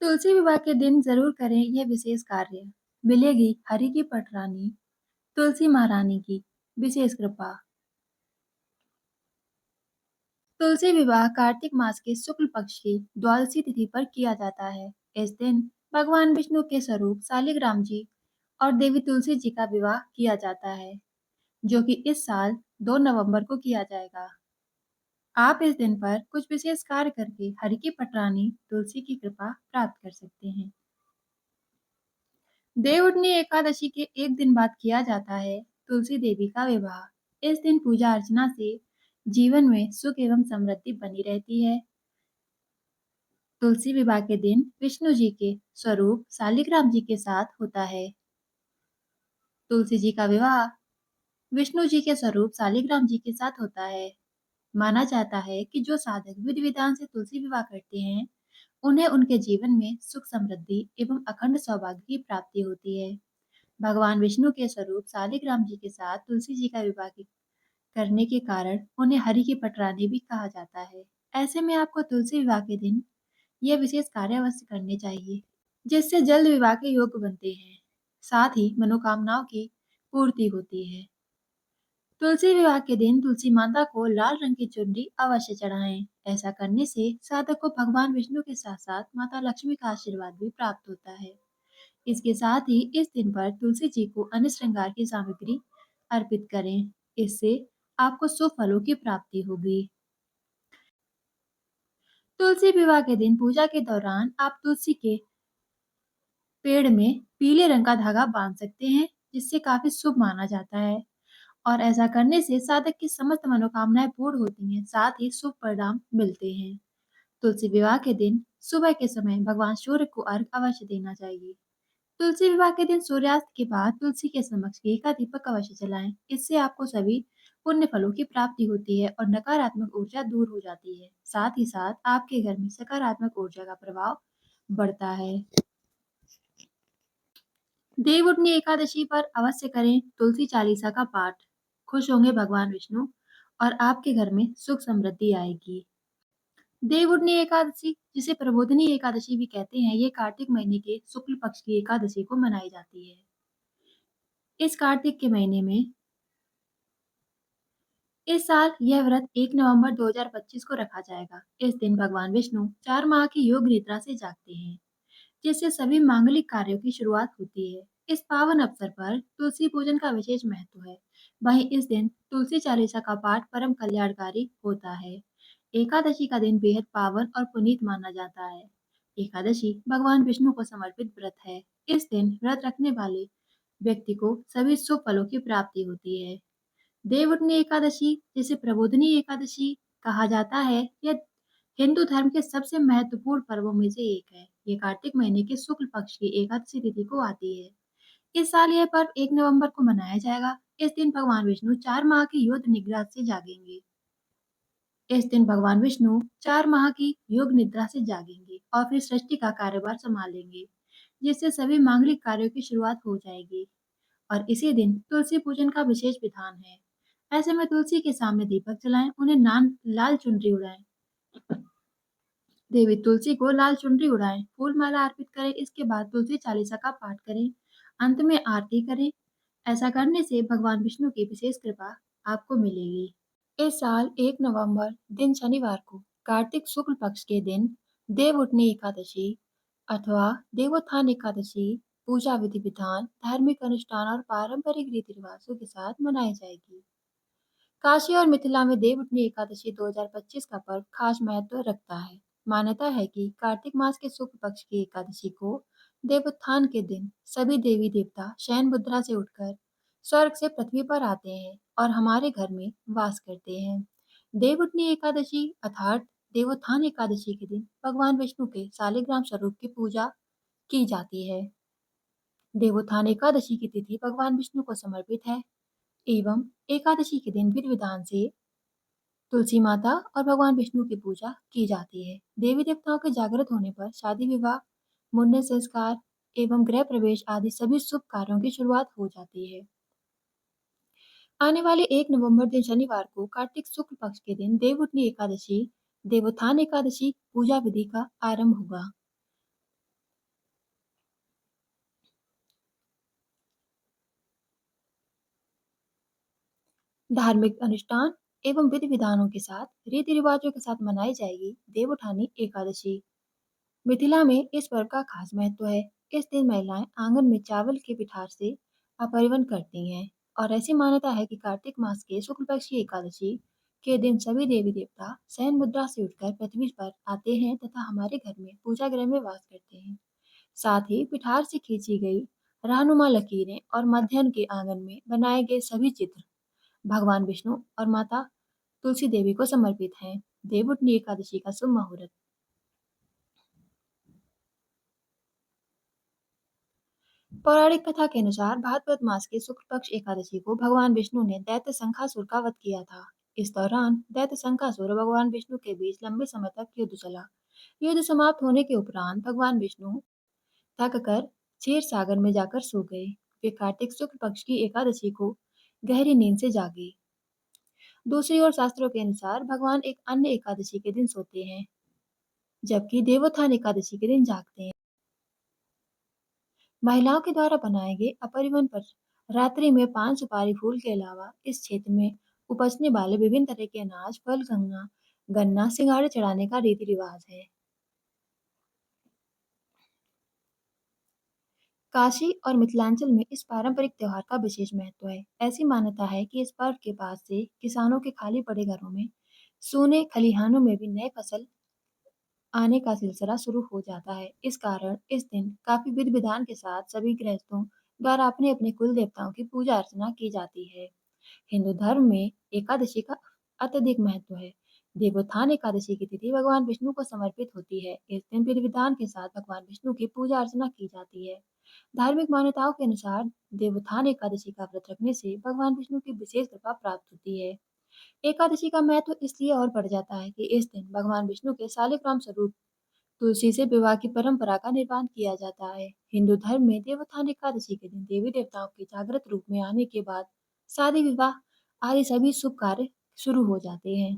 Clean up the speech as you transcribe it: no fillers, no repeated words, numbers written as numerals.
तुलसी विवाह के दिन जरूर करें यह विशेष कार्य। मिलेगी हरि की पटरानी, तुलसी महारानी की विशेष कृपा। तुलसी विवाह कार्तिक मास के शुक्ल पक्ष की द्वादशी तिथि पर किया जाता है। इस दिन भगवान विष्णु के स्वरूप शालिग्राम जी और देवी तुलसी जी का विवाह किया जाता है, जो कि इस साल 2 नवंबर को किया जाएगा। आप इस दिन पर कुछ विशेष कार्य करके हरि की पटरानी तुलसी की कृपा प्राप्त कर सकते हैं। देवउठनी एकादशी के एक दिन बाद किया जाता है तुलसी देवी का विवाह। इस दिन पूजा अर्चना से जीवन में सुख एवं समृद्धि बनी रहती है। तुलसी विवाह के दिन विष्णु जी के स्वरूप शालिग्राम जी के साथ होता है। तुलसी जी का विवाह विष्णु जी के स्वरूप शालिग्राम जी के साथ होता है। माना जाता है कि जो साधक विधि विधान से तुलसी विवाह करते हैं, उन्हें उनके जीवन में सुख समृद्धि एवं अखंड सौभाग्य की प्राप्ति होती है। भगवान विष्णु के स्वरूप शालिग्राम जी के साथ तुलसी जी का विवाह करने के कारण उन्हें हरि की पटरानी भी कहा जाता है। ऐसे में आपको तुलसी विवाह के दिन यह विशेष कार्य अवश्य करने चाहिए, जिससे जल्द विवाह के योग्य बनते हैं। साथ ही मनोकामनाओं की पूर्ति होती है। तुलसी विवाह के दिन तुलसी माता को लाल रंग की चुनरी अवश्य चढ़ाएं। ऐसा करने से साधक को भगवान विष्णु के साथ साथ माता लक्ष्मी का आशीर्वाद भी प्राप्त होता है। इसके साथ ही इस दिन पर तुलसी जी को अन्य श्रृंगार की सामग्री अर्पित करें। इससे आपको शुभ फलों की प्राप्ति होगी। तुलसी विवाह के दिन पूजा के दौरान आप तुलसी के पेड़ में पीले रंग का धागा बांध सकते हैं, जिससे काफी शुभ माना जाता है। और ऐसा करने से साधक की समस्त मनोकामनाएं पूर्ण होती हैं, साथ ही शुभ परिणाम मिलते हैं। तुलसी विवाह के दिन सुबह के समय भगवान सूर्य को अर्घ अवश्य देना चाहिए। तुलसी विवाह के दिन सूर्यास्त के बाद तुलसी के समक्ष घी का दीपक अवश्य जलाएं। इससे आपको सभी पुण्य फलों की प्राप्ति होती है और नकारात्मक ऊर्जा दूर हो जाती है। साथ ही साथ आपके घर में सकारात्मक ऊर्जा का प्रभाव बढ़ता है। देवउठनी एकादशी पर अवश्य करें तुलसी चालीसा का पाठ। खुश होंगे भगवान विष्णु और आपके घर में सुख समृद्धि आएगी। देवउठनी एकादशी, जिसे प्रबोधिनी एकादशी भी कहते हैं, ये कार्तिक महीने के शुक्ल पक्ष की एकादशी को मनाई जाती है। इस कार्तिक के महीने में इस साल यह व्रत 1 नवंबर 2025 को रखा जाएगा। इस दिन भगवान विष्णु 4 माह की योग निद्रा से जागते हैं, जिससे सभी मांगलिक कार्यों की शुरुआत होती है। इस पावन अवसर पर तुलसी पूजन का विशेष महत्व है। वहीं इस दिन तुलसी चालीसा का पाठ परम कल्याणकारी होता है। एकादशी का दिन बेहद पावन और पुनीत माना जाता है। एकादशी भगवान विष्णु को समर्पित व्रत है। इस दिन व्रत रखने वाले व्यक्ति को सभी शुभ फलों की प्राप्ति होती है। देवउठनी एकादशी, जिसे प्रबोधिनी एकादशी कहा जाता है, यह हिंदू धर्म के सबसे महत्वपूर्ण पर्वों में से एक है। ये कार्तिक महीने के शुक्ल पक्ष की एकादशी तिथि को आती है। इस साल यह पर्व 1 नवंबर को मनाया जाएगा। इस दिन भगवान विष्णु 4 माह की योग निद्रा से जागेंगे। इस दिन भगवान विष्णु 4 माह की योग निद्रा से जागेंगे और फिर सृष्टि का कार्यभार संभालेंगे, जिससे सभी मांगलिक कार्यों की शुरुआत हो जाएगी। और इसी दिन तुलसी पूजन का विशेष विधान है। ऐसे में तुलसी के सामने दीपक जलाएं, उन्हें लाल चुनरी उड़ाएं। देवी तुलसी को लाल चुनरी उड़ाएं, फूल माला अर्पित करें। इसके बाद तुलसी चालीसा का पाठ करें, अंत में आरती करें। ऐसा करने से भगवान विष्णु की विशेष कृपा आपको मिलेगी। इस साल 1 नवंबर दिन शनिवार को कार्तिक शुक्ल पक्ष के दिन देवउठनी एकादशी अथवा देवोत्थान एकादशी पूजा विधि विधान, धार्मिक अनुष्ठान और पारंपरिक रीति रिवाजों के साथ मनाई जाएगी। काशी और मिथिला में देवउठनी एकादशी 2025 का पर्व खास महत्व रखता है। मान्यता है कि कार्तिक मास के शुक्ल पक्ष की एकादशी को देवोत्थान के दिन सभी देवी देवता शयन मुद्रा से उठकर स्वर्ग से पृथ्वी पर आते हैं और हमारे घर में वास करते हैं। देवउठनी एकादशी अर्थात देवोत्थान एकादशी के दिन भगवान विष्णु के शालिग्राम स्वरूप की पूजा की जाती है। देवोत्थान एकादशी की तिथि भगवान विष्णु को समर्पित है एवं एकादशी के दिन विधि विधान से तुलसी माता और भगवान विष्णु की पूजा की जाती है। देवी देवताओं के जागृत होने पर शादी विवाह, मुंडन संस्कार एवं गृह प्रवेश आदि सभी शुभ कार्यों की शुरुआत हो जाती है। आने वाले 1 नवंबर दिन शनिवार को कार्तिक शुक्ल पक्ष के दिन देवउठनी एकादशी, देवोत्थान एकादशी पूजा विधि का आरंभ होगा। धार्मिक अनुष्ठान एवं विधि विधानों के साथ रीति रिवाजों के साथ मनाई जाएगी देवउठानी एकादशी। मिथिला में इस पर्व का खास महत्व है। इस दिन महिलाएं आंगन में चावल के पिठार से अपरिवन करती हैं और ऐसी मान्यता है कि कार्तिक मास के शुक्ल पक्ष की एकादशी के दिन सभी देवी देवता शयन मुद्रा से उठकर पृथ्वी पर आते हैं तथा हमारे घर में पूजा गृह में वास करते हैं। साथ ही पिठार से खींची गई रहनुमा लकीरें और मध्याह्न के आंगन में बनाए गए सभी चित्र भगवान विष्णु और माता तुलसी देवी को समर्पित हैं। देवउठनी एकादशी का शुभ मुहूर्त। पौराणिक कथा के अनुसार भाद्रपद मास की शुक्ल पक्ष एकादशी को भगवान विष्णु ने दैत्य शंखासुर का वध किया था। इस दौरान दैत्य शंखासुर और भगवान विष्णु के बीच लंबे समय तक युद्ध चला। युद्ध समाप्त होने के उपरांत भगवान विष्णु थक कर क्षीर सागर में जाकर सो गए। वे कार्तिक शुक्ल पक्ष की एकादशी को गहरी नींद से जागे। दूसरी ओर शास्त्रों के अनुसार भगवान एक अन्य एकादशी के दिन सोते हैं, जबकि देवोत्थान एकादशी के दिन जागते हैं। महिलाओं के द्वारा बनाए गए अपरिवहन पर रात्रि में पान सुपारी फूल के अलावा इस क्षेत्र में उपजने वाले विभिन्न तरह के अनाज फल गंगा गन्ना सिंगाड़े चढ़ाने का रीति रिवाज है। काशी और मिथिलांचल में इस पारंपरिक त्योहार का विशेष महत्व है। ऐसी मान्यता है कि इस पर्व के बाद से किसानों के खाली पड़े घरों में सोने खलिहानों में भी नए फसल आने का सिलसिला शुरू हो जाता है। इस कारण इस दिन काफी विधि विधान के साथ सभी गृहस्थों द्वारा अपने अपने कुल देवताओं की पूजा अर्चना की जाती है। हिंदू धर्म में एकादशी का अत्यधिक महत्व है। देवोत्थान एकादशी की तिथि भगवान विष्णु को समर्पित होती है। इस दिन विधि विधान के साथ भगवान विष्णु की पूजा अर्चना की जाती है। धार्मिक मान्यताओं के अनुसार देवोत्थान एकादशी का व्रत रखने से भगवान विष्णु की विशेष कृपा प्राप्त होती है। एकादशी का महत्व इसलिए और बढ़ जाता है कि इस दिन भगवान विष्णु के शालिग्राम स्वरूप तुलसी से विवाह की परंपरा का निर्माण किया जाता है। हिंदू धर्म में देवोत्थान एकादशी के दिन देवी देवताओं के जागृत रूप में आने के बाद शादी विवाह आदि सभी शुभ कार्य शुरू हो जाते हैं।